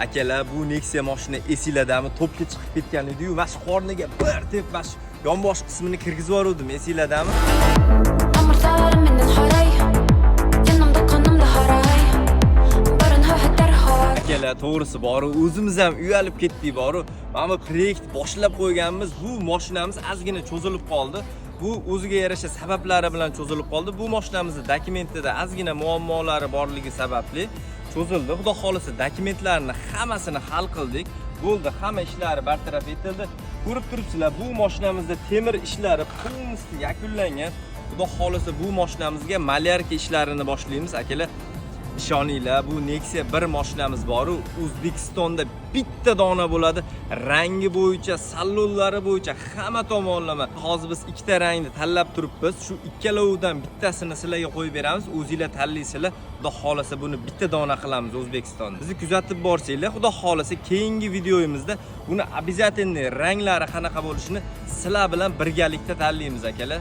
Akalar, bu Nexia mashina esinglardami? Topga chiqib ketgan edi-yu, mana shu qorniga bir deb mana shu yonbosh qismini kirgizib yubordim, esinglardami? Amartlarım menden haray, yanımda kanımda haray. Barın höhətlər har. Akalar, to'g'risi bor, o'zimiz ham uyalib ketdik bor. Mana bu proyekt boshlab qo'yganmiz, bu mashinamiz ozgina cho'zilib qoldi. Bu o'ziga yarasha sabablari bilan cho'zilib qoldi. Bu mashinamizning dokumentida ozgina muammolari borligi sababli cho'zildi. Xudo xolisa dokumentlarni hammasini hal qildik. Bo'ldi, hamma ishlari bartaraf etildi. Ko'rib turibsizlar, bu mashinamizda temir ishlari полностью yakunlangan. Xudo xolisa bu mashinamizga malyarka ishlarini boshlaymiz, akalar. Ishoninglar, bu Nexia bir mashinamiz bor-u, O'zbekistonda bitta dona bo'ladi. Rangi bo'yicha, salonlari bo'yicha hamma tomonlama. Hozir biz ikkita rangni tanlab turibmiz. Shu ikkalovidan bittasini sizlarga qo'yib beramiz. O'zingizlar tanlaysizlar. Xudo xolasa buni bitta dona qilamiz O'zbekistonda. Bizni kuzatib borsanglar, Xudo xolasa keyingi videoyimizda buni обязательно ranglari qanaqa bo'lishini sizlar bilan birgalikda tanlaymiz, akalar.